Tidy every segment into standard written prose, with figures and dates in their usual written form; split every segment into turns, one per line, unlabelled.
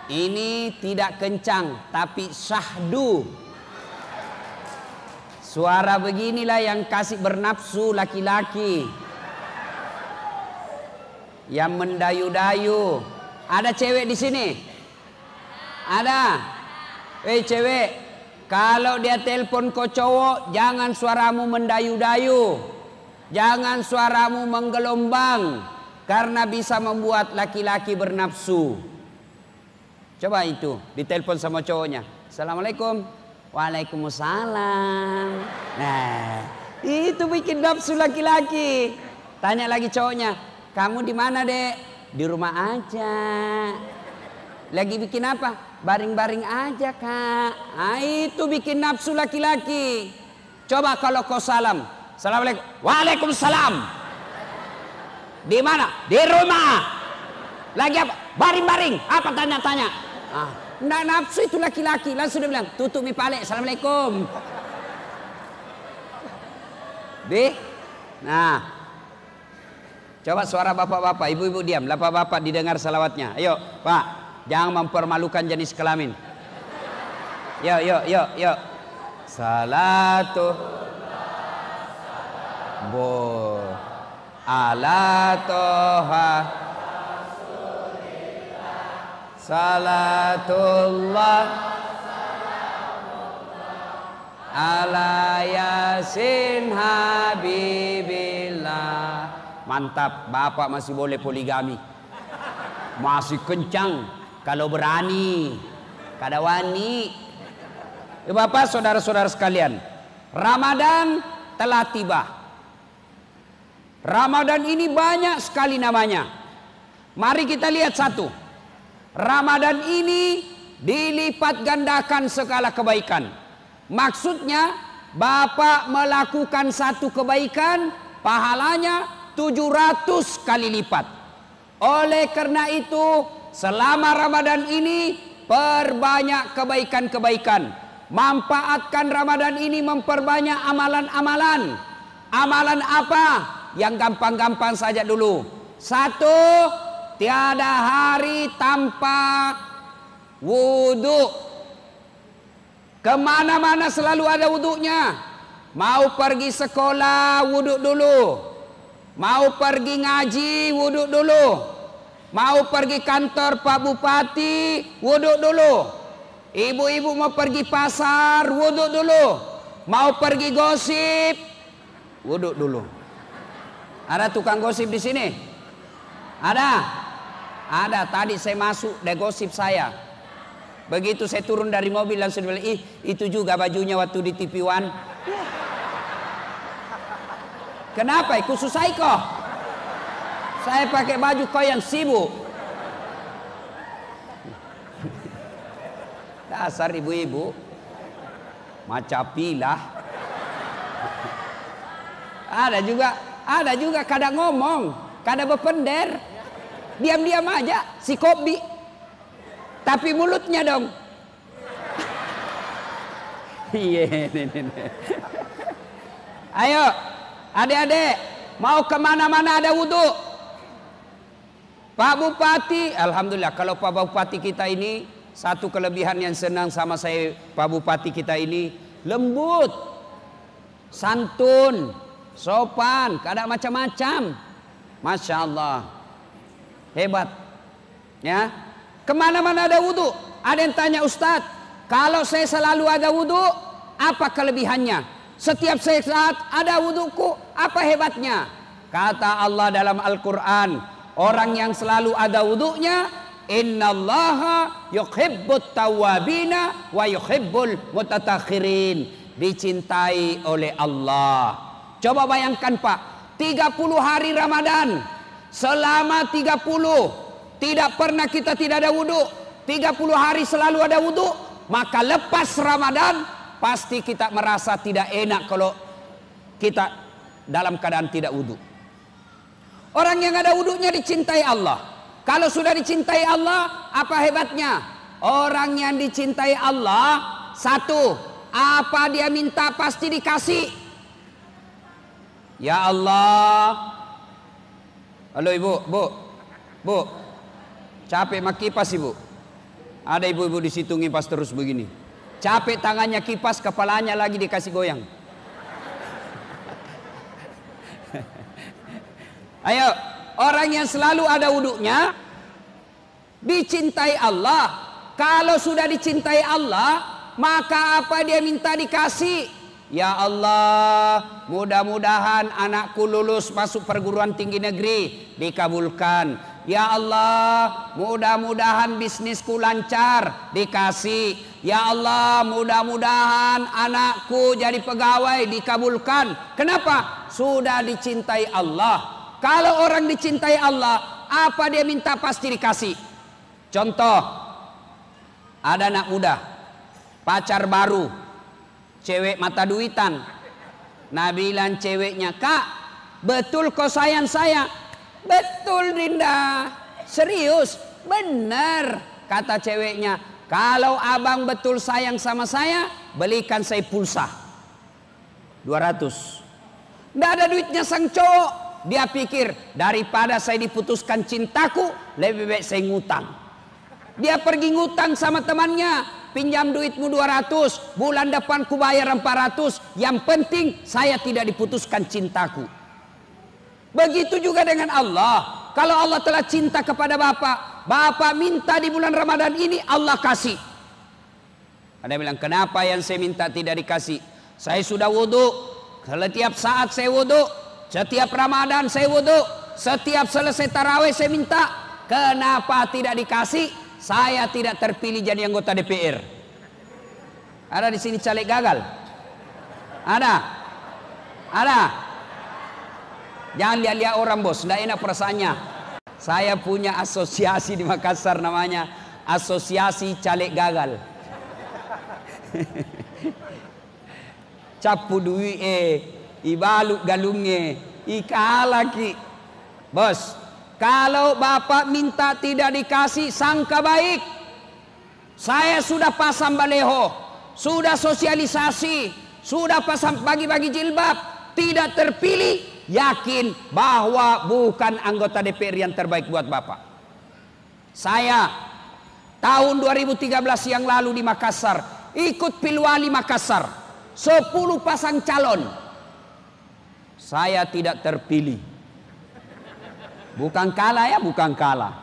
Ini tidak kencang, tapi syahdu. Suara beginilah yang kasih bernafsu laki-laki, yang mendayu-dayu. Ada cewek di sini? Ada? Cewek, kalau dia telepon ke cowok, jangan suaramu mendayu-dayu, jangan suaramu menggelombang, karena bisa membuat laki-laki bernafsu. Coba itu ditelepon sama cowoknya. Assalamualaikum. Waalaikumsalam. Nah, itu bikin nafsu laki-laki. Tanya lagi cowoknya, kamu di mana, Dek? Di rumah aja. Lagi bikin apa? Baring-baring aja, Kak. Nah, itu bikin nafsu laki-laki. Coba kalau kau salam. Assalamualaikum. Waalaikumsalam. Di mana? Di rumah. Lagi apa? Baring-baring. Apa tanya-tanya? Nggak nafsu itu laki-laki. Langsung dia bilang, tutup mi pale. Assalamualaikum. Nah, coba suara bapak-bapak, ibu-ibu diam. Bapak-bapak didengar salawatnya. Ayo, Pak, jangan mempermalukan jenis kelamin. Yuk. Salatu ala toha salatullah ala yasin habibillah. Mantap, bapak masih boleh poligami, masih kencang kalau berani, kada wani. Bapak, saudara-saudara sekalian, Ramadan telah tiba. Ramadan ini banyak sekali namanya. Mari kita lihat satu. Ramadan ini dilipat gandakan segala kebaikan. Maksudnya Bapak melakukan satu kebaikan, pahalanya 700 kali lipat. Oleh karena itu, selama Ramadan ini perbanyak kebaikan-kebaikan. Manfaatkan Ramadan ini memperbanyak amalan-amalan. Amalan apa? Yang gampang-gampang saja dulu. Satu, tiada hari tanpa wudhu. Kemana-mana selalu ada wudhunya. Mau pergi sekolah, wudhu dulu. Mau pergi ngaji, wudhu dulu. Mau pergi kantor Pak Bupati, wudhu dulu. Ibu-ibu mau pergi pasar, wudhu dulu. Mau pergi gosip, wudhu dulu. Ada tukang gosip di sini? Ada? Ada, tadi saya masuk, dia gosip saya. Begitu saya turun dari mobil langsung bilang, itu juga bajunya waktu di TV One. Kenapa? Khusus saya kok. Saya pakai baju kau yang sibuk. Dasar ibu-ibu. Macapilah. Ada juga kadang ngomong, kadang berpender. Diam-diam aja si Kobi. Tapi mulutnya dong. Iya. Ayo, adik-adik, mau kemana-mana ada wudhu. Pak Bupati, alhamdulillah kalau Pak Bupati kita ini, satu kelebihan yang senang sama saya, Pak Bupati kita ini lembut, santun, sopan, kada macam-macam. Masya Allah, hebat. Ya, kemana-mana ada wudhu. Ada yang tanya, Ustadz, kalau saya selalu ada wudhu, apa kelebihannya? Setiap saat ada wudhuku, apa hebatnya? Kata Allah dalam Al-Quran, orang yang selalu ada wudhunya, innallaha yuhibbut tawwabina wa yuhibbul mutattakhirin. Dicintai oleh Allah. Coba bayangkan Pak, 30 hari Ramadan, selama 30 tidak pernah kita tidak ada wudhu, 30 hari selalu ada wudhu, maka lepas Ramadan pasti kita merasa tidak enak kalau kita dalam keadaan tidak wudhu. Orang yang ada wudhunya dicintai Allah. Kalau sudah dicintai Allah, apa hebatnya? Orang yang dicintai Allah, satu, apa dia minta pasti dikasih. Ya Allah. Halo ibu, bu, capek mak kipas ibu. Ada ibu-ibu di situ ngipas terus begini. Capek tangannya kipas, kepalanya lagi dikasih goyang. Ayo, orang yang selalu ada wudunya dicintai Allah. Kalau sudah dicintai Allah, maka apa dia minta dikasih? Ya Allah, mudah-mudahan anakku lulus masuk perguruan tinggi negeri, dikabulkan. Ya Allah, mudah-mudahan bisnisku lancar, dikasih. Ya Allah, mudah-mudahan anakku jadi pegawai, dikabulkan. Kenapa? Sudah dicintai Allah. Kalau orang dicintai Allah, apa dia minta pasti dikasih. Contoh, ada anak muda, pacar baru, cewek mata duitan. Nah bilang ceweknya, "Kak, betul kau sayang saya?" "Betul Dinda." "Serius?" "Benar." Kata ceweknya, "Kalau abang betul sayang sama saya, belikan saya pulsa 200." Nggak ada duitnya sang cowok. Dia pikir, daripada saya diputuskan cintaku, lebih baik saya ngutang. Dia pergi ngutang sama temannya, "Pinjam duitmu 200, bulan depan ku bayar 400. Yang penting saya tidak diputuskan cintaku." Begitu juga dengan Allah. Kalau Allah telah cinta kepada bapak, bapak minta di bulan Ramadan ini, Allah kasih. Ada yang bilang, "Kenapa yang saya minta tidak dikasih? Saya sudah wudhu, setiap saat saya wudhu, setiap Ramadan saya wudhu, setiap selesai tarawih saya minta. Kenapa tidak dikasih? Saya tidak terpilih jadi anggota DPR." Ada di sini caleg gagal? Ada? Ada? Jangan lihat-lihat orang bos, tidak enak perasaannya. Saya punya asosiasi di Makassar, namanya Asosiasi Caleg Gagal. Capu duit ibaluk galungnya ikalaki. Bos, kalau bapak minta tidak dikasih, sangka baik. Saya sudah pasang baleho, sudah sosialisasi, sudah pasang bagi-bagi jilbab, tidak terpilih, yakin bahwa bukan anggota DPR yang terbaik buat bapak. Saya tahun 2013 yang lalu di Makassar ikut Pilwali Makassar, 10 pasang calon. Saya tidak terpilih. Bukan kalah ya, bukan kalah.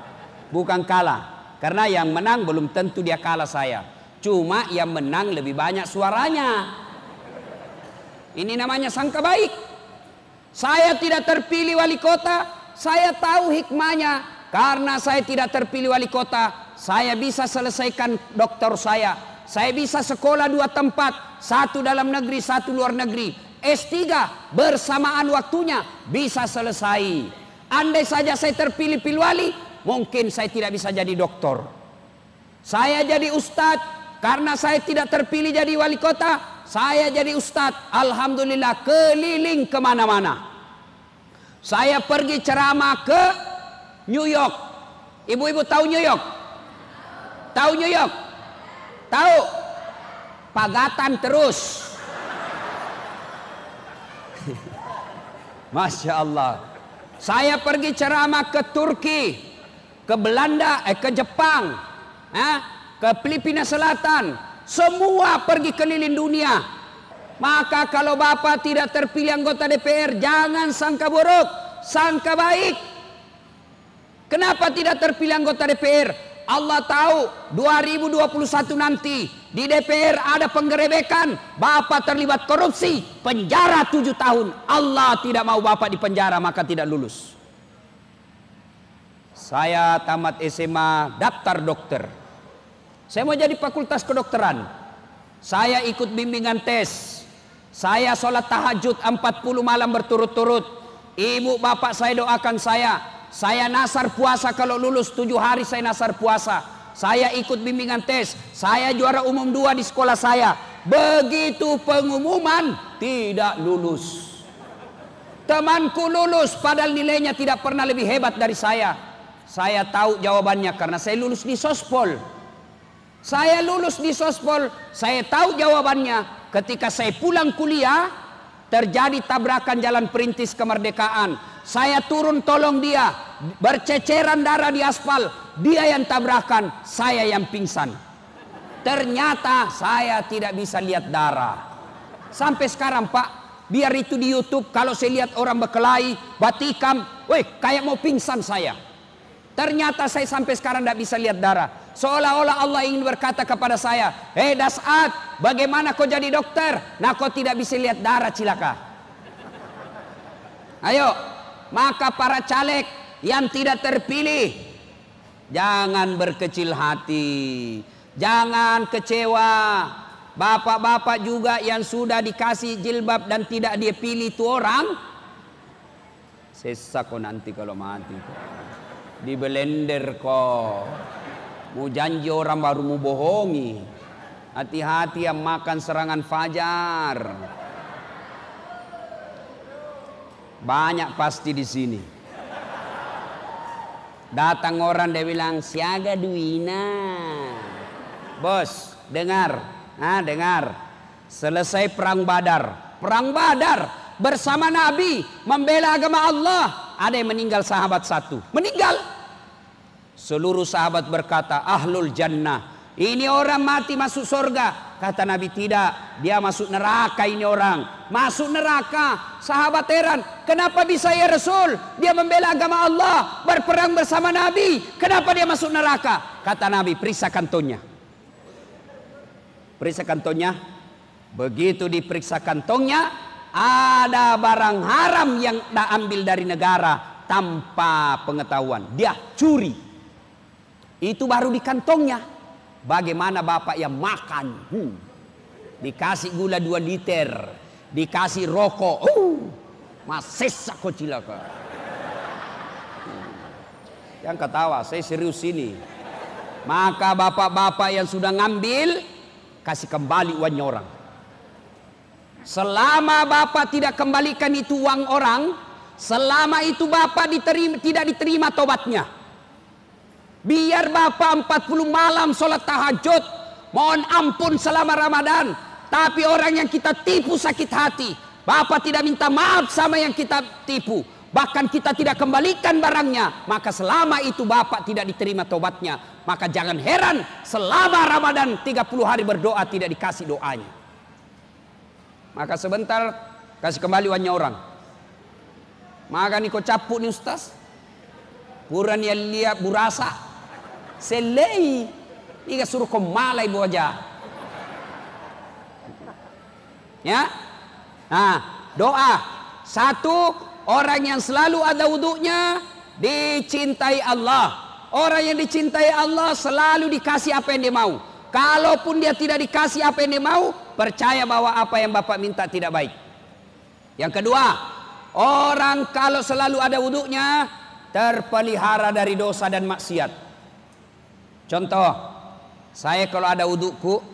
Bukan kalah. Karena yang menang belum tentu dia kalah saya. Cuma yang menang lebih banyak suaranya. Ini namanya sangka baik. Saya tidak terpilih wali kota, saya tahu hikmahnya. Karena saya tidak terpilih wali kota, saya bisa selesaikan doktor saya. Saya bisa sekolah 2 tempat, 1 dalam negeri, 1 luar negeri. S3 bersamaan waktunya bisa selesai. Andai saja saya terpilih pilwali, mungkin saya tidak bisa jadi doktor. Saya jadi ustadz, karena saya tidak terpilih jadi wali kota, saya jadi ustadz. Alhamdulillah, keliling kemana-mana. Saya pergi ceramah ke New York. Ibu-ibu tahu New York? Tahu New York? Tahu? Pagatan terus. Masya Allah. Saya pergi ceramah ke Turki, ke Belanda, ke Jepang, ke Filipina Selatan. Semua pergi keliling dunia. Maka kalau bapak tidak terpilih anggota DPR, jangan sangka buruk, sangka baik. Kenapa tidak terpilih anggota DPR? Allah tahu 2021 nanti di DPR ada penggerebekan, bapak terlibat korupsi, penjara 7 tahun. Allah tidak mau bapak di penjara, maka tidak lulus. Saya tamat SMA, daftar dokter. Saya mau jadi fakultas kedokteran. Saya ikut bimbingan tes. Saya sholat tahajud 40 malam berturut-turut. Ibu bapak saya doakan saya. Saya nasar puasa, kalau lulus 7 hari saya nasar puasa. Saya ikut bimbingan tes. Saya juara umum 2 di sekolah saya. Begitu pengumuman, tidak lulus. Temanku lulus, padahal nilainya tidak pernah lebih hebat dari saya. Saya tahu jawabannya karena saya lulus di Sospol. Saya lulus di Sospol, saya tahu jawabannya. Ketika saya pulang kuliah, terjadi tabrakan Jalan Perintis Kemerdekaan. Saya turun tolong dia, berceceran darah di aspal. dia yang tabrakan, saya yang pingsan. Ternyata saya tidak bisa lihat darah. Sampai sekarang Pak, biar itu di YouTube, kalau saya lihat orang berkelahi, batikam, weh kayak mau pingsan saya. Ternyata saya sampai sekarang tidak bisa lihat darah. Seolah-olah Allah ingin berkata kepada saya, hei Das'ad, bagaimana kau jadi dokter? Nah kau tidak bisa lihat darah, cilaka. Ayo, maka para caleg yang tidak terpilih, jangan berkecil hati, jangan kecewa. Bapak-bapak juga yang sudah dikasih jilbab dan tidak dia pilih itu orang, sesak kok nanti kalau mati. Di blender kok. Mau janji orang baru mau bohongi. Hati-hati yang makan serangan fajar. Banyak pasti di sini. Datang orang dia bilang siaga duina. Bos, dengar. Dengar. Selesai perang Badar. Perang Badar bersama Nabi membela agama Allah. Ada yang meninggal sahabat satu. Meninggal. Seluruh sahabat berkata, ahlul jannah. Ini orang mati masuk surga. Kata Nabi, tidak. Dia masuk neraka ini orang. Masuk neraka. Sahabat heran. Kenapa bisa ya Rasul? Dia membela agama Allah. Berperang bersama Nabi. Kenapa dia masuk neraka? Kata Nabi, periksa kantongnya. Periksa kantongnya. Begitu diperiksa kantongnya, ada barang haram yang dia ambil dari negara tanpa pengetahuan. Dia curi. Itu baru di kantongnya. Bagaimana bapak yang makan? Dikasih gula 2 liter. Dikasih rokok. Masih sakit cilaka. Yang ketawa, saya serius ini. Maka bapak-bapak yang sudah ngambil, kasih kembali uangnya orang. Selama bapak tidak kembalikan itu uang orang, selama itu bapak tidak diterima tobatnya. Biar bapak 40 malam sholat tahajud, mohon ampun selama Ramadan, tapi orang yang kita tipu sakit hati, bapak tidak minta maaf sama yang kita tipu, bahkan kita tidak kembalikan barangnya, maka selama itu bapak tidak diterima tobatnya. Maka jangan heran selama Ramadan 30 hari berdoa tidak dikasih doanya. Maka sebentar kasih kembali uangnya orang. Maka nih kau capuk nih Ustaz. Puran yang lihat burasa. Selei. Iga suruh kau malai boja. Ya. Nah, doa. Satu, orang yang selalu ada wudunya dicintai Allah. Orang yang dicintai Allah selalu dikasih apa yang dia mau. Kalaupun dia tidak dikasih apa yang dia mau, percaya bahwa apa yang bapak minta tidak baik. Yang kedua, orang kalau selalu ada wudunya terpelihara dari dosa dan maksiat. Contoh, saya kalau ada wuduku,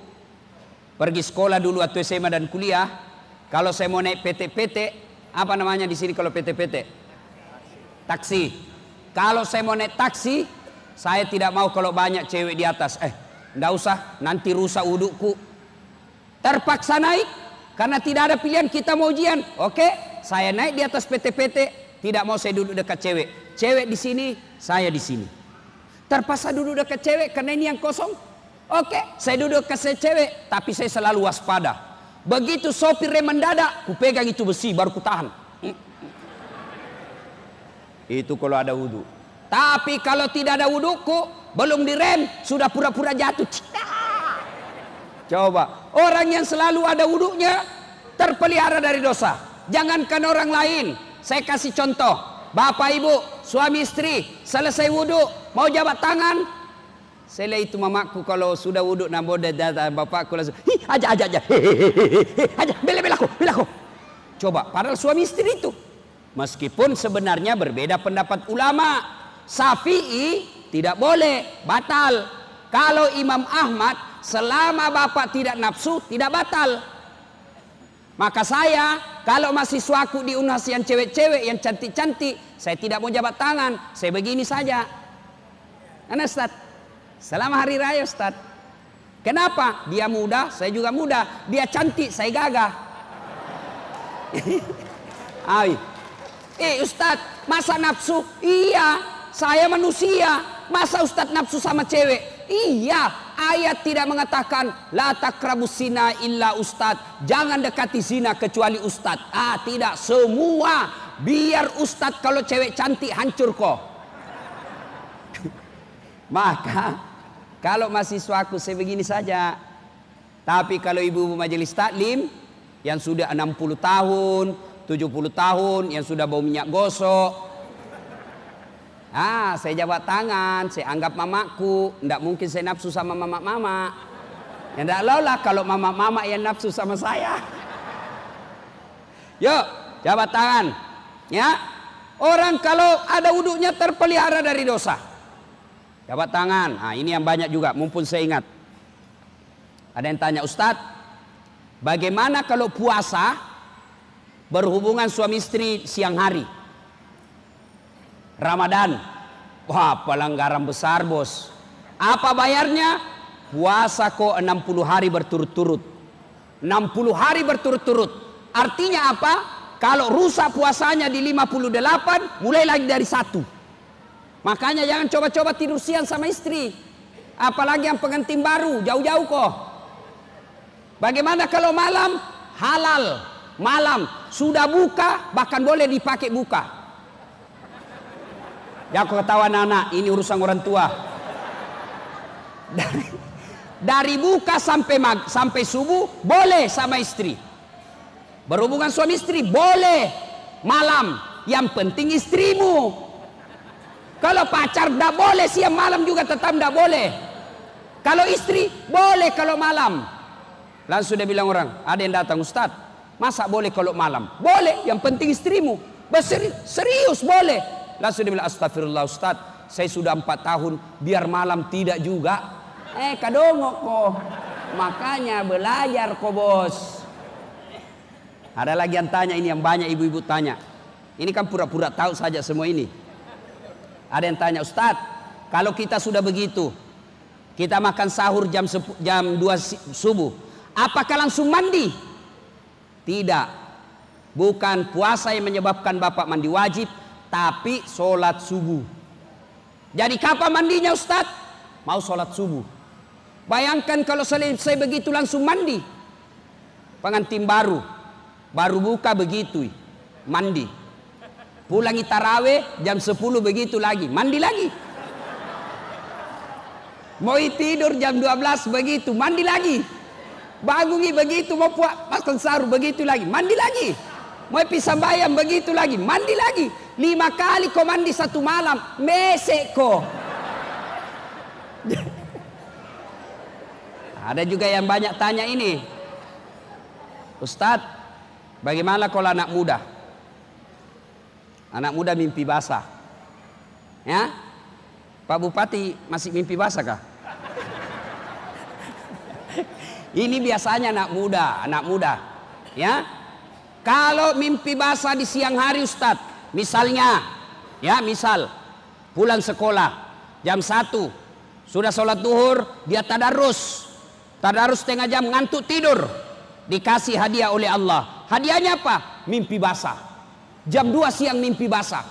pergi sekolah dulu atau SMA dan kuliah, kalau saya mau naik PT-PT, apa namanya di sini kalau PT-PT? Taksi. Kalau saya mau naik taksi, saya tidak mau kalau banyak cewek di atas. Enggak usah, nanti rusak wuduku. Terpaksa naik karena tidak ada pilihan, kita mau ujian. Oke, saya naik di atas PT-PT, tidak mau saya duduk dekat cewek. Cewek di sini, saya di sini. Terpaksa duduk dekat cewek karena ini yang kosong. Oke, saya duduk ke cewek, tapi saya selalu waspada. Begitu sopir rem mendadak, ku pegang itu besi baru ku tahan. Itu kalau ada wudu. Tapi kalau tidak ada wuduku, belum direm, sudah pura-pura jatuh. Coba, orang yang selalu ada wudunya terpelihara dari dosa. Jangankan orang lain. Saya kasih contoh. Bapak ibu, suami istri, selesai wudu, mau jabat tangan. Saya lihat itu mamaku kalau sudah wudu nambah dada bapakku langsung, aja, bela aku. Coba, padahal suami istri itu. Meskipun sebenarnya berbeda pendapat ulama. Syafi'i tidak boleh, batal. Kalau Imam Ahmad, selama bapak tidak nafsu, tidak batal. Maka saya, kalau mahasiswaku di UNHAS yang cewek-cewek, yang cantik-cantik, saya tidak mau jabat tangan, saya begini saja. Karena Ustaz, selamat hari raya Ustaz. Kenapa? Dia muda, saya juga muda. Dia cantik, saya gagah. Ustaz, masa nafsu? Iya, saya manusia. Masa Ustadz nafsu sama cewek? Iya, ayat tidak mengatakan la taqrabus zina illa Ustadz. Jangan dekati zina kecuali Ustadz. Tidak, semua. Biar Ustadz kalau cewek cantik hancur kok. Maka kalau mahasiswaku saya begini saja. Tapi kalau ibu-ibu majelis taklim yang sudah 60 tahun, 70 tahun, yang sudah bau minyak gosok, saya jabat tangan, saya anggap mamaku. Tidak mungkin saya nafsu sama mama-mama. Ya tidak lah kalau mama-mama yang nafsu sama saya. Yuk, jabat tangan. Ya, orang kalau ada wudhunya terpelihara dari dosa. Jabat tangan. Ini yang banyak juga, mumpun saya ingat. Ada yang tanya, Ustadz, bagaimana kalau puasa berhubungan suami istri siang hari? Ramadan. Wah, pelanggaran besar, bos. Apa bayarnya? Puasa kok 60 hari berturut-turut. 60 hari berturut-turut. Artinya apa? Kalau rusak puasanya di 58, mulai lagi dari 1. Makanya jangan coba-coba tidur siang sama istri. Apalagi yang pengantin baru, jauh-jauh kok. Bagaimana kalau malam? Halal. Malam sudah buka, bahkan boleh dipakai buka. Ya, aku ketawa anak, ini urusan orang tua. Dari buka sampai subuh boleh sama istri. Berhubungan suami istri boleh malam. Yang penting istrimu. Kalau pacar tidak boleh, siang malam juga tetap tidak boleh. Kalau istri boleh kalau malam. Langsung dia bilang orang, ada yang datang, Ustadz, masa boleh kalau malam? Boleh, yang penting istrimu. Serius boleh. Langsung dia bilang, astagfirullah Ustadz, saya sudah 4 tahun, biar malam tidak juga. Kadongok kok. Makanya belajar kok, bos. Ada lagi yang tanya, ini yang banyak ibu-ibu tanya. Ini kan pura-pura tahu saja semua ini. Ada yang tanya, Ustadz, kalau kita sudah begitu, kita makan sahur jam 2 subuh, apakah langsung mandi? Tidak. Bukan puasa yang menyebabkan bapak mandi wajib, tapi sholat subuh. Jadi kapan mandinya, Ustadz? Mau sholat subuh. Bayangkan kalau saya begitu langsung mandi. Pengantin baru buka begitu, mandi. Pulangi taraweh jam 10 begitu lagi, mandi lagi. Mau tidur jam 12 begitu, mandi lagi. Bangungi begitu, mau makan sahur begitu lagi, mandi lagi. Mau pisang bayam begitu lagi, mandi lagi. 5 kali kau mandi satu malam, mesek kok. Ada juga yang banyak tanya ini, Ustadz, bagaimana kalau anak muda? Anak muda mimpi basah. Ya, Pak Bupati masih mimpi basah kah? Ini biasanya anak muda. Ya, kalau mimpi basah di siang hari, Ustadz, misalnya, ya misal pulang sekolah jam 1, sudah sholat duhur, dia tadarus setengah jam, ngantuk tidur, dikasih hadiah oleh Allah. Hadiahnya apa? Mimpi basah. Jam 2 siang mimpi basah.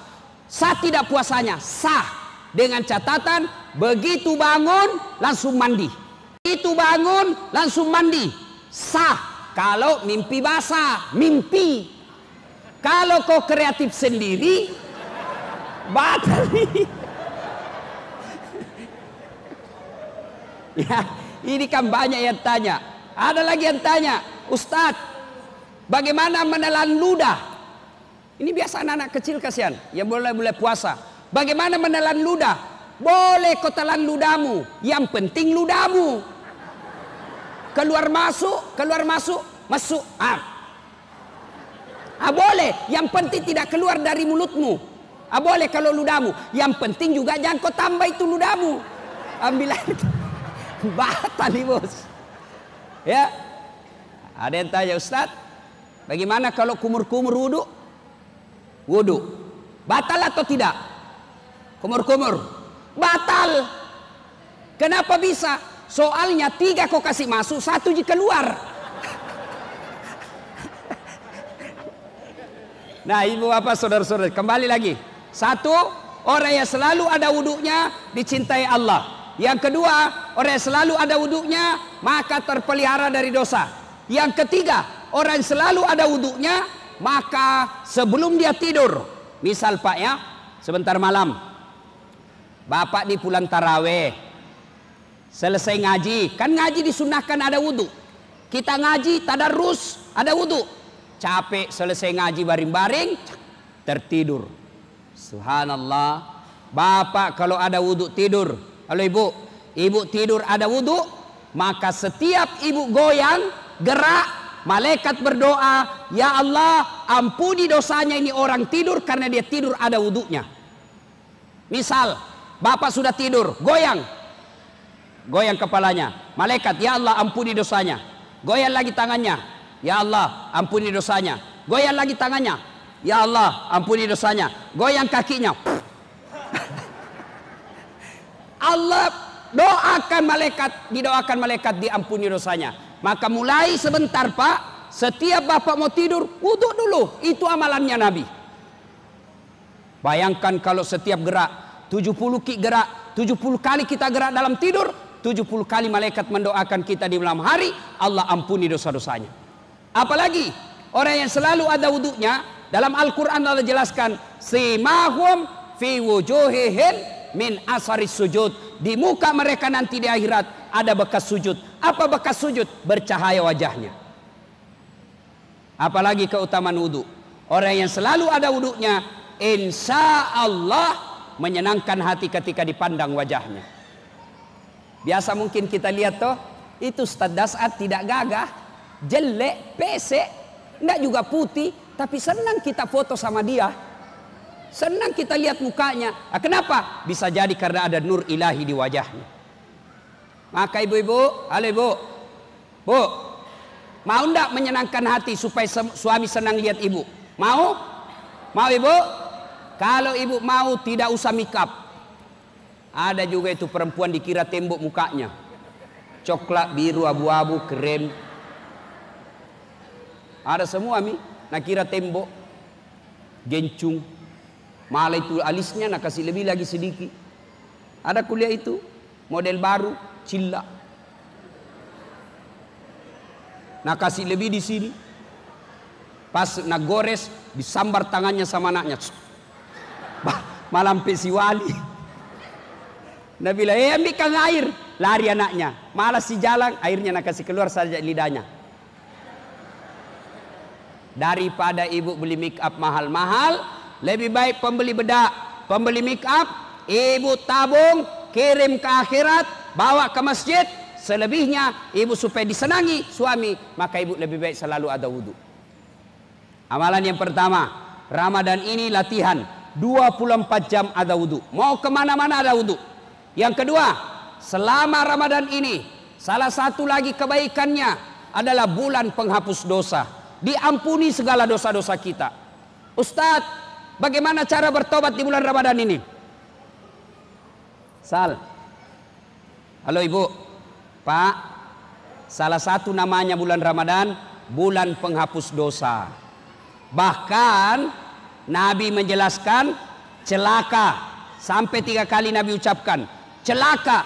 Sah tidak puasanya? Sah. Dengan catatan, begitu bangun langsung mandi. Begitu bangun langsung mandi. Sah. Kalau mimpi basah, mimpi. Kalau kau kreatif sendiri, batal. Ya, ini kan banyak yang tanya. Ada lagi yang tanya, Ustadz, bagaimana menelan ludah? Ini biasa anak-anak kecil kasihan yang boleh puasa. Bagaimana menelan ludah? Boleh kau telan ludahmu, yang penting ludahmu keluar masuk. Boleh, yang penting tidak keluar dari mulutmu. Boleh kalau ludahmu, yang penting juga jangan kau tambah itu ludahmu. Ambil air. Batal nih, bos. Ya, ada yang tanya, Ustadz, bagaimana kalau kumur-kumur wudhu? Batal atau tidak? Kumur-kumur batal. Kenapa bisa? Soalnya 3 kau kasih masuk, 1 keluar. Nah, ibu apa saudara-saudara, kembali lagi. 1 orang yang selalu ada wudunya dicintai Allah. Yang kedua, orang yang selalu ada wudunya maka terpelihara dari dosa. Yang ketiga, orang yang selalu ada wudunya maka sebelum dia tidur, misal Pak ya, sebentar malam Bapak di pulang taraweh, selesai ngaji, kan ngaji disunahkan ada wudu. Kita ngaji tadarus ada wudu. Capek selesai ngaji baring-baring, tertidur. Subhanallah. Bapak kalau ada wudu tidur. Kalau ibu tidur ada wudu, maka setiap ibu goyang, gerak, malaikat berdoa, ya Allah ampuni dosanya ini orang tidur karena dia tidur ada wudunya. Misal Bapak sudah tidur, goyang kepalanya, malaikat, ya Allah ampuni dosanya. Goyang lagi tangannya, ya Allah ampuni dosanya. Goyang lagi tangannya, ya Allah ampuni dosanya. Goyang kakinya, Allah doakan malaikat, didoakan malaikat diampuni dosanya. Maka mulai sebentar Pak, setiap Bapak mau tidur, wudu dulu. Itu amalannya Nabi. Bayangkan kalau setiap gerak 70 gerak, 70 kali kita gerak dalam tidur, 70 kali malaikat mendoakan kita di malam hari, Allah ampuni dosa-dosanya. Apalagi orang yang selalu ada wudunya, dalam Al-Quran Allah jelaskan, simahum fi wujuhihim min asaris sujud. Di muka mereka nanti di akhirat ada bekas sujud. Apa bekas sujud? Bercahaya wajahnya. Apalagi keutamaan wudu. Orang yang selalu ada wudunya, insya Allah menyenangkan hati ketika dipandang wajahnya. Biasa mungkin kita lihat toh, itu Ustaz Das'ad tidak gagah, jelek, pesek, enggak juga putih, tapi senang kita foto sama dia. Senang kita lihat mukanya. Kenapa? Bisa jadi karena ada nur ilahi di wajahnya. Maka ibu-ibu, halo ibu, bu, mau ndak menyenangkan hati supaya suami senang lihat ibu? Mau? Mau ibu? Kalau ibu mau tidak usah make up. Ada juga itu perempuan dikira tembok mukanya, coklat, biru, abu-abu, krem. Ada semua nak kira tembok, gencung. Malah itu alisnya nak kasih lebih lagi sedikit. Ada kuliah itu model baru, cilla. Nak kasih lebih di sini. Pas nak gores disambar tangannya sama anaknya. Malam pesi wali. Nabi bilang, ambilkan air. Lari anaknya. Malas si jalan, airnya nak kasih keluar saja lidahnya. Daripada ibu beli make up mahal-mahal, lebih baik pembeli bedak, pembeli make up, ibu tabung, kirim ke akhirat, bawa ke masjid. Selebihnya ibu supaya disenangi suami, maka ibu lebih baik selalu ada wudu. Amalan yang pertama, Ramadan ini latihan 24 jam ada wudu. Mau kemana-mana ada wudu. Yang kedua, selama Ramadan ini, salah satu lagi kebaikannya adalah bulan penghapus dosa. Diampuni segala dosa-dosa kita. Ustadz, bagaimana cara bertobat di bulan Ramadan ini? Sal. Halo ibu. Pak. Salah satu namanya bulan Ramadan, bulan penghapus dosa. Bahkan Nabi menjelaskan celaka. Sampai 3 kali Nabi ucapkan, celaka,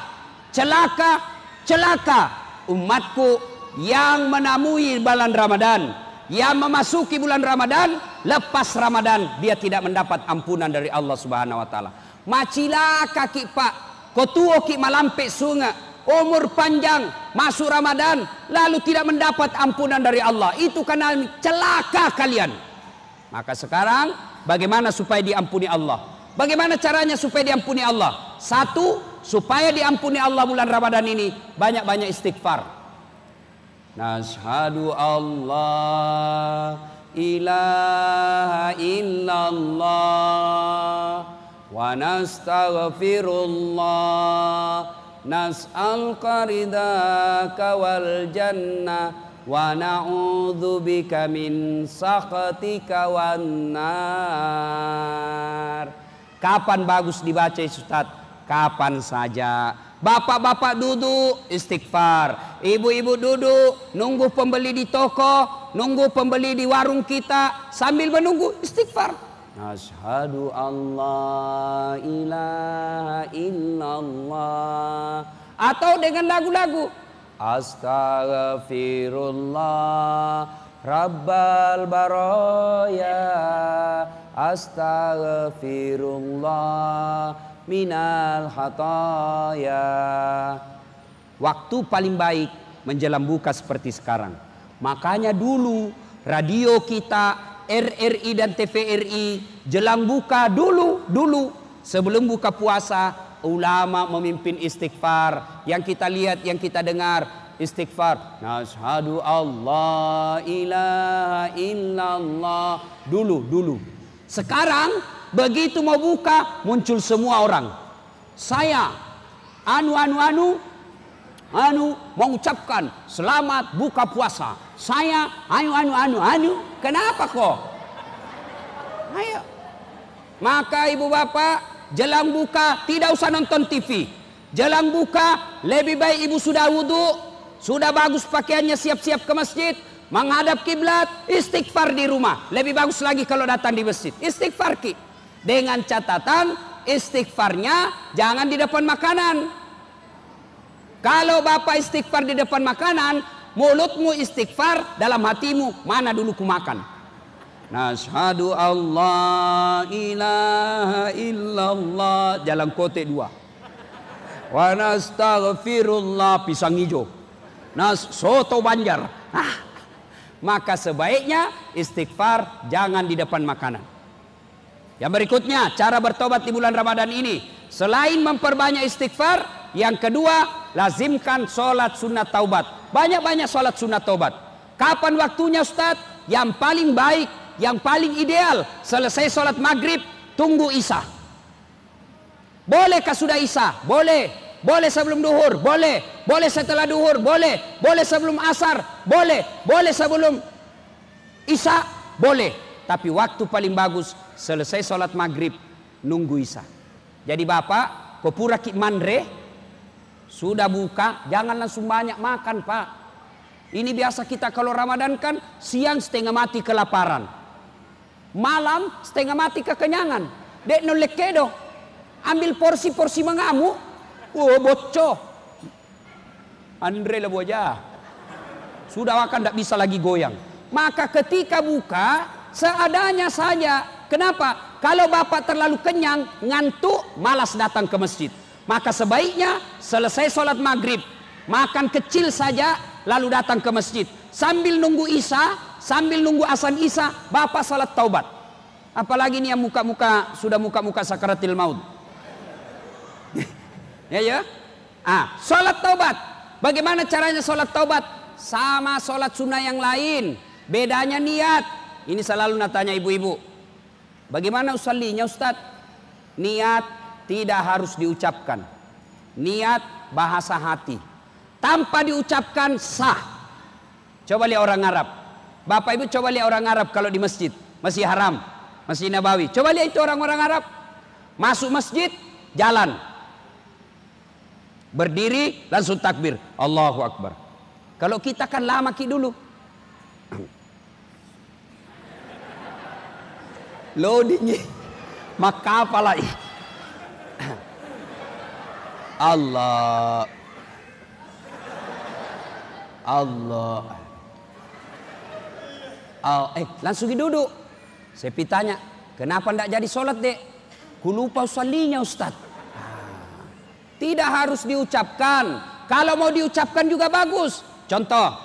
celaka, celaka umatku yang menemui bulan Ramadan, yang memasuki bulan Ramadan, lepas Ramadan dia tidak mendapat ampunan dari Allah Subhanahu wa taala. Macila kaki Pak, kotuo ki malampe sunga, umur panjang, masuk Ramadan lalu tidak mendapat ampunan dari Allah. Itu karena celaka kalian. Maka sekarang bagaimana supaya diampuni Allah? Bagaimana caranya supaya diampuni Allah? Satu, supaya diampuni Allah bulan Ramadan ini, banyak-banyak istighfar. Nashhadu Allah ilaha illallah wa nastaghfirullah nas'aluka ridaka wal jannah wa na'udzubika min sakhatika wan nar. Kapan bagus dibaca Ustaz? Kapan saja. Bapak-bapak duduk istighfar, ibu-ibu duduk nunggu pembeli di toko, nunggu pembeli di warung kita, sambil menunggu istighfar. Asyhadu an la ilaha illallah. Atau dengan lagu-lagu astaghfirullah rabbal baraya, astaghfirullah minal khataya. Waktu paling baik menjelang buka seperti sekarang. Makanya dulu radio kita RRI dan TVRI jelang buka dulu sebelum buka puasa, ulama memimpin istighfar. Yang kita lihat, yang kita dengar istighfar. Nashhadu Allah ilaha illallah. Dulu. Sekarang begitu mau buka muncul semua orang. Saya mengucapkan selamat buka puasa. Saya kenapa kok? Ayo. Maka ibu bapak jelang buka tidak usah nonton TV. Jelang buka lebih baik ibu sudah wudhu, sudah bagus pakaiannya, siap-siap ke masjid, menghadap kiblat, istighfar di rumah. Lebih bagus lagi kalau datang di masjid. Istighfar ki. Dengan catatan istighfarnya jangan di depan makanan. Kalau bapak istighfar di depan makanan, mulutmu istighfar, dalam hatimu mana dulu ku makan. Nashhadu Allah ilaha illallah, jalan kote 2. Wa nastaghfirullah, pisang hijau. Soto Banjar. Maka sebaiknya istighfar jangan di depan makanan. Yang berikutnya, cara bertobat di bulan Ramadan ini, selain memperbanyak istighfar, yang kedua, lazimkan sholat sunat taubat. Banyak-banyak sholat sunat taubat. Kapan waktunya Ustaz? Yang paling baik, yang paling ideal, selesai sholat maghrib, tunggu isya. Bolehkah sudah isya? Boleh. Boleh sebelum duhur? Boleh. Boleh setelah duhur? Boleh. Boleh sebelum asar? Boleh. Boleh sebelum isya? Boleh. Tapi waktu paling bagus, selesai sholat maghrib, nunggu isya. Jadi bapak, kopura ki mandre, sudah buka, jangan langsung banyak makan pak. Ini biasa kita kalau Ramadan kan siang setengah mati kelaparan, malam setengah mati kekenyangan. Dek nolek kedo, ambil porsi-porsi mengamuk. Bocor. Andre lah boja. Sudah makan tidak bisa lagi goyang. Maka ketika buka seadanya saja. Kenapa? Kalau bapak terlalu kenyang, ngantuk, malas datang ke masjid. Maka sebaiknya selesai sholat maghrib, makan kecil saja, lalu datang ke masjid. Sambil nunggu isya, sambil nunggu azan isya, bapak sholat taubat. Apalagi nih yang sudah muka-muka sakaratil maut. ya. Sholat taubat. Bagaimana caranya sholat taubat? Sama sholat sunnah yang lain. Bedanya niat. Ini selalu natanya ibu-ibu. Bagaimana usallinya Ustaz? Niat tidak harus diucapkan. Niat bahasa hati. Tanpa diucapkan sah. Coba lihat orang Arab. Bapak Ibu coba lihat orang Arab kalau di masjid. Masjid Haram, Masjid Nabawi. Coba lihat itu orang-orang Arab. Masuk masjid, jalan. Berdiri, langsung takbir. Allahu Akbar. Kalau kita kan lama ki dulu. Loadingnya. Maka apa lagi? Allah langsung duduk. Saya tanya, kenapa tidak jadi sholat dek? Ku lupa usallinya Ustaz. Tidak harus diucapkan. Kalau mau diucapkan juga bagus. Contoh,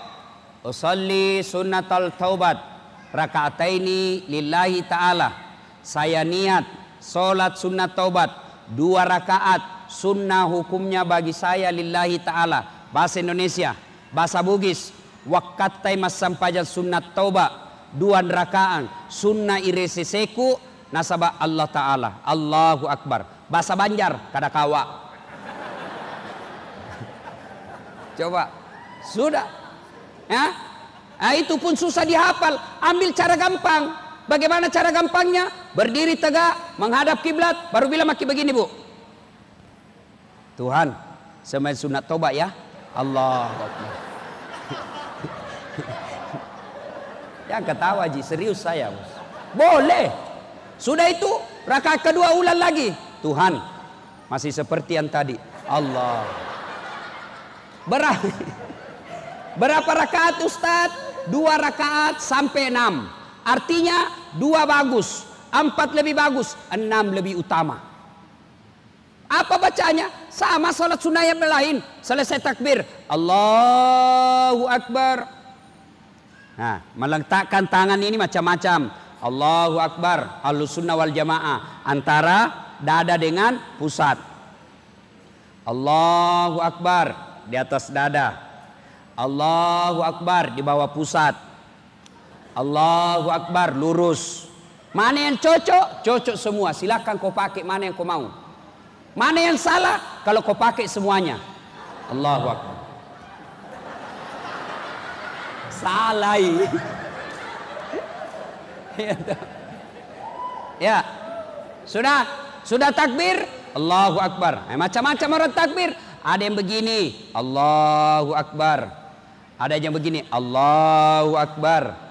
usalli sunnatal taubat rakaataini lillahi ta'ala. Saya niat sholat sunnat taubat 2 rakaat. Sunnah hukumnya bagi saya lillahi ta'ala. Bahasa Indonesia, bahasa Bugis, wakatai masampajan sunnat taubat 2 rakaat. Sunnah ireseseku nasabah Allah ta'ala. Allahu Akbar. Bahasa Banjar, kadakawa. Coba, sudah. Ya? Itu pun susah dihafal. Ambil cara gampang. Bagaimana cara gampangnya? Berdiri tegak, menghadap kiblat, baru bilang maki begini bu. Tuhan, semain sunat taubat ya. Allah Akbar. Ya ketawa ji, serius saya bos. Boleh. Sudah itu rakaat kedua ulang lagi. Tuhan, masih seperti yang tadi. Allah. Berapa rakaat Ustaz? 2 rakaat sampai 6. Artinya 2 bagus, 4 lebih bagus, 6 lebih utama. Apa bacanya? Sama salat sunnah yang lain. Selesai takbir, Allahu Akbar. Nah, meletakkan tangan ini macam-macam. Allahu Akbar, Ahlus Sunnah wal Jamaah, antara dada dengan pusat. Allahu Akbar di atas dada. Allahu Akbar di bawah pusat. Allahu Akbar lurus. Mana yang cocok? Cocok semua. Silakan kau pakai mana yang kau mau. Mana yang salah? Kalau kau pakai semuanya. Allahu Akbar. Salah. Ya. Sudah takbir? Allahu Akbar. Macam-macam orang takbir. Ada yang begini, Allahu Akbar. Ada yang begini, Allahu Akbar.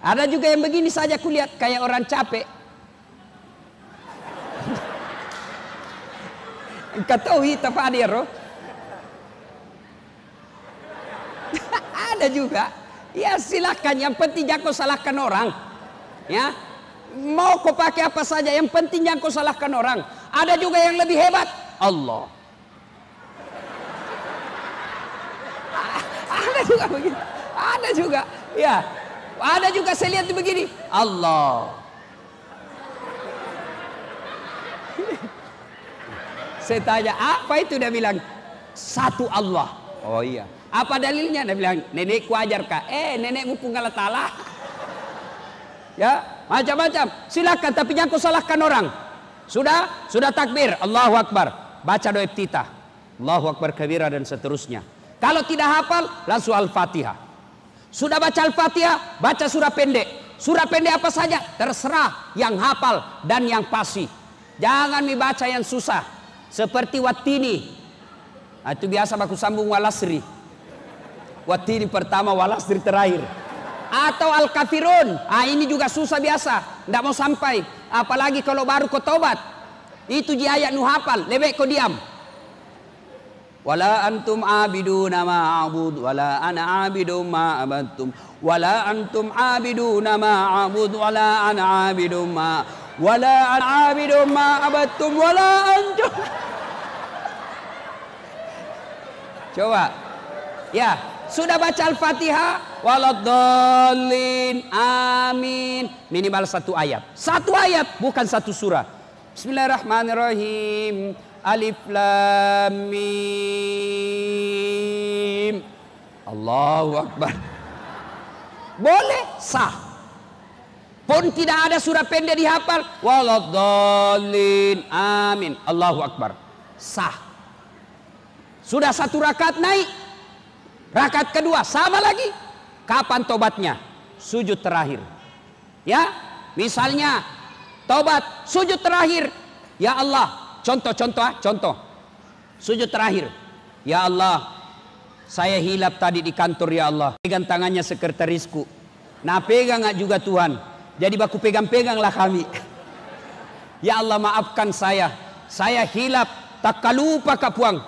Ada juga yang begini saja kulihat kayak orang capek. Ketahui tafadir. Ada juga. Ya silakan, yang penting jangan kau salahkan orang. Ya. Mau kau pakai apa saja, yang penting jangan kau salahkan orang. Ada juga yang lebih hebat, Allah. Ada juga begitu. Ada juga. Ya. Ada juga saya lihat begini, Allah. Saya tanya, apa itu? Dia bilang, satu Allah. Oh iya. Apa dalilnya? Dia bilang, nenekku ajar kak. Nenekmu pun kalah talah. Ya, macam-macam. Silakan, tapi jangan kau salahkan orang. Sudah takbir, Allahu Akbar. Baca doa iftitah, Allahu Akbar kabira dan seterusnya. Kalau tidak hafal, langsung Al-Fatihah. Sudah baca Al-Fatihah, baca surah pendek. Surah pendek apa saja, terserah yang hafal dan yang pasti. Jangan dibaca yang susah. Seperti Wattini. Nah, itu biasa baku sambung Walasri. Wattini pertama, Walasri terakhir. Atau Al-Kafirun. Ini juga susah biasa. Tidak mau sampai. Apalagi kalau baru kau tobat. Itu di ayat nu hafal. Lebih kau diam. Wala antum abiduna ma'abud wala ana abidum ma'abadtum wala antum abiduna ma'abud wala ana abidum wala ana abidum ma'abadtum wala antum. Coba. Ya, sudah baca Al-Fatihah, waladdallin, amin. Minimal 1 ayat. 1 ayat, bukan 1 surah. Bismillahirrahmanirrahim. Alif Lam Mim. Allahu Akbar. Boleh, sah. Pun tidak ada surah pendek dihafal, waladdallin, amin. Allahu Akbar. Sah. Sudah 1 rakaat naik. Rakaat kedua sama lagi. Kapan tobatnya? Sujud terakhir. Ya, misalnya tobat sujud terakhir. Ya Allah. Contoh. Sujud terakhir. Ya Allah, saya hilap tadi di kantor ya Allah. Pegang tangannya sekretarisku. Nah pegang juga Tuhan. Jadi baku pegang-peganglah kami. Ya Allah maafkan saya. Saya hilap, tak lupa kapuang.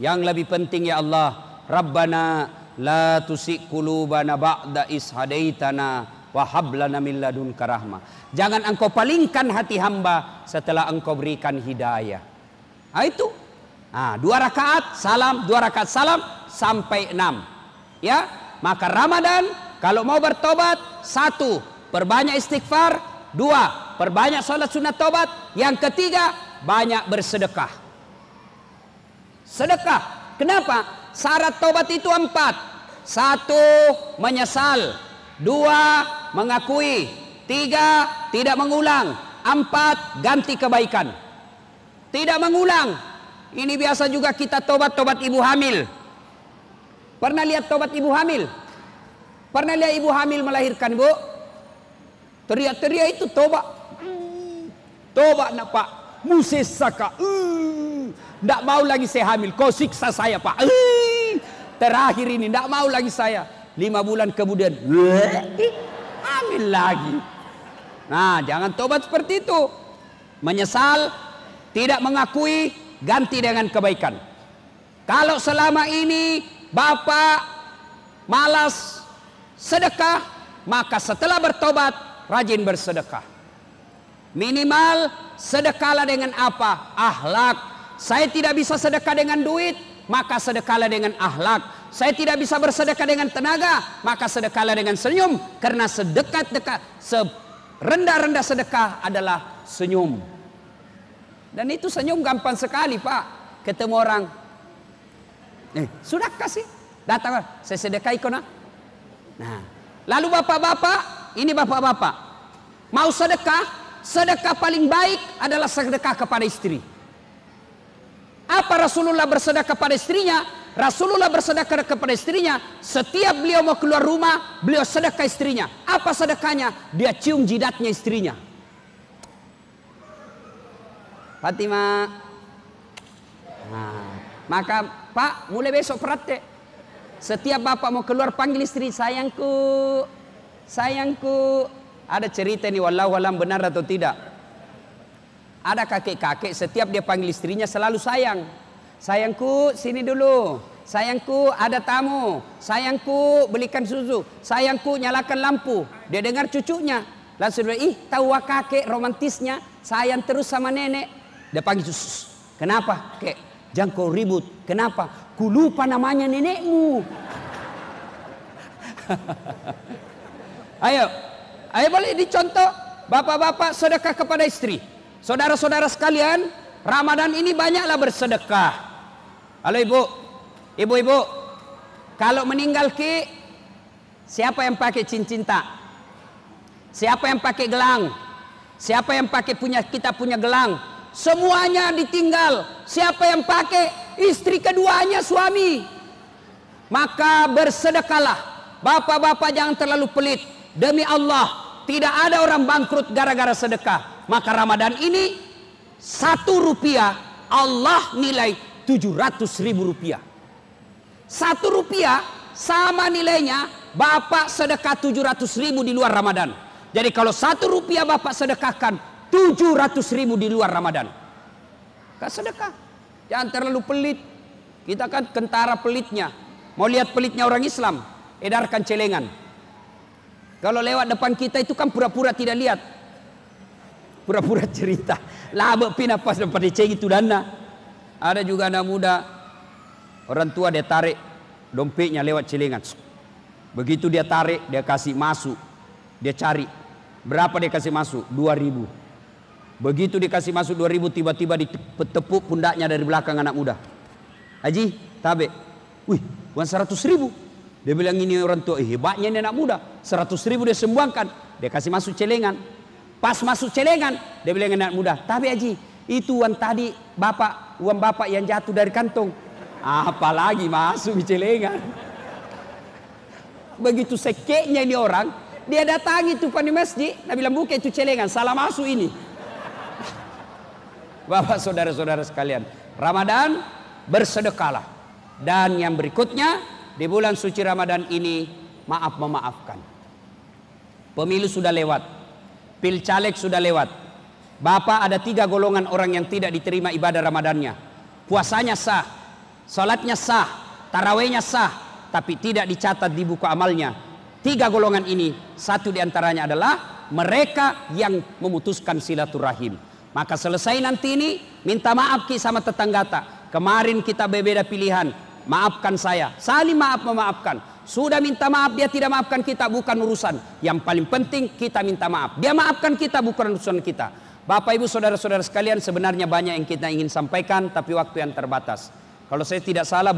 Yang lebih penting ya Allah, Rabbana la tusik qulubana ba'da is hadaitana wa hab lana min ladunka rahmah. Jangan engkau palingkan hati hamba setelah engkau berikan hidayah. Nah itu. 2 rakaat salam, 2 rakaat salam sampai 6. Ya, maka Ramadan kalau mau bertobat, 1, perbanyak istighfar, 2, perbanyak salat sunat tobat, yang ketiga, banyak bersedekah. Sedekah. Kenapa? Syarat tobat itu 4. 1, menyesal. 2, mengakui. 3, tidak mengulang. 4, ganti kebaikan. Tidak mengulang. Ini biasa juga kita tobat ibu hamil. Pernah lihat tobat ibu hamil? Pernah lihat ibu hamil melahirkan, Bu? Teriak-teriak itu tobat. Tobat nak Pak. Musesaka. Tidak mau lagi saya hamil. Kau siksa saya Pak. Terakhir ini tidak mau lagi saya. 5 bulan kemudian hamil lagi. Nah, jangan tobat seperti itu. Menyesal, tidak mengakui, ganti dengan kebaikan. Kalau selama ini Bapak malas sedekah, maka setelah bertobat rajin bersedekah. Minimal sedekahlah dengan apa? Akhlak. Saya tidak bisa sedekah dengan duit, maka sedekahlah dengan akhlak. Saya tidak bisa bersedekah dengan tenaga, maka sedekahlah dengan senyum. Karena serendah-rendah sedekah adalah senyum. Dan itu senyum gampang sekali, Pak. Ketemu orang, sudah kasih, datang, saya sedekahi kau nak. Nah, lalu bapak-bapak, ini bapak-bapak mau sedekah, sedekah paling baik adalah sedekah kepada istri. Apa Rasulullah bersedekah kepada istrinya? Rasulullah bersedekah kepada istrinya. Setiap beliau mau keluar rumah, beliau sedekah istrinya. Apa sedekahnya? Dia cium jidatnya istrinya. Fatimah. Nah, maka Pak, mulai besok praktek. Setiap bapak mau keluar panggil istri, sayangku, sayangku. Ada cerita nih, wallahu alam benar atau tidak. Ada kakek-kakek setiap dia panggil istrinya selalu sayang. Sayangku, sini dulu. Sayangku, ada tamu. Sayangku, belikan susu. Sayangku, nyalakan lampu. Dia dengar cucunya. Langsung dia, tahu kakek romantisnya. Sayang terus sama nenek. Dia panggil susu. Kenapa, kek? Jangan kau ribut. Kenapa? Ku lupa namanya nenekmu. Ayo boleh dicontoh. Bapak-bapak sedekah kepada istri. Saudara-saudara sekalian, Ramadan ini banyaklah bersedekah. Halo ibu-ibu, kalau meninggal ki, siapa yang pakai cincin tak? Siapa yang pakai gelang? Siapa yang pakai kita punya gelang? Semuanya ditinggal. Siapa yang pakai? Istri keduanya, suami. Maka bersedekahlah. Bapak-bapak jangan terlalu pelit. Demi Allah, tidak ada orang bangkrut gara-gara sedekah. Maka Ramadan ini 1 rupiah Allah nilai 700.000 rupiah. 1 rupiah sama nilainya Bapak sedekah 700.000 di luar Ramadan. Jadi kalau 1 rupiah Bapak sedekahkan 700.000 di luar Ramadan. Kak sedekah. Jangan terlalu pelit. Kita kan kentara pelitnya. Mau lihat pelitnya orang Islam, edarkan celengan. Kalau lewat depan kita itu kan pura-pura tidak lihat. Pura-pura cerita. Labak pina pas dapat diceng itu dana. Ada juga anak muda, orang tua dia tarik dompetnya lewat celengan. Begitu dia tarik, dia kasih masuk. Dia cari. Berapa dia kasih masuk? 2.000. Begitu dikasih masuk 2.000, tiba-tiba ditepuk pundaknya dari belakang anak muda. Haji, tabe. Wih, uang 100.000. Dia bilang ini orang tua, hebatnya ini anak muda. 100.000 dia sembuangkan. Dia kasih masuk celengan. Pas masuk celengan, dia bilang anak muda, tapi Haji, itu uang tadi uang bapak yang jatuh dari kantong. Apalagi masuk di celengan. Begitu sekeknya ini orang, dia datangi tuh di masjid, dia bilang buka itu celengan, salah masuk ini. Bapak saudara-saudara sekalian, Ramadan bersedekahlah. Dan yang berikutnya, di bulan suci Ramadan ini, maaf memaafkan. Pemilu sudah lewat. Pilcaleg sudah lewat. Bapak ada 3 golongan orang yang tidak diterima ibadah Ramadannya. Puasanya sah, salatnya sah, tarawihnya sah, tapi tidak dicatat di buku amalnya. 3 golongan ini, satu diantaranya adalah mereka yang memutuskan silaturahim. Maka selesai nanti ini, minta maaf sama tetangga. Kemarin kita berbeda pilihan, maafkan saya. Saling maaf memaafkan. Sudah minta maaf, dia tidak maafkan kita, bukan urusan. Yang paling penting kita minta maaf. Dia maafkan kita, bukan urusan kita. Bapak ibu saudara-saudara sekalian, sebenarnya banyak yang kita ingin sampaikan, tapi waktu yang terbatas. Kalau saya tidak salah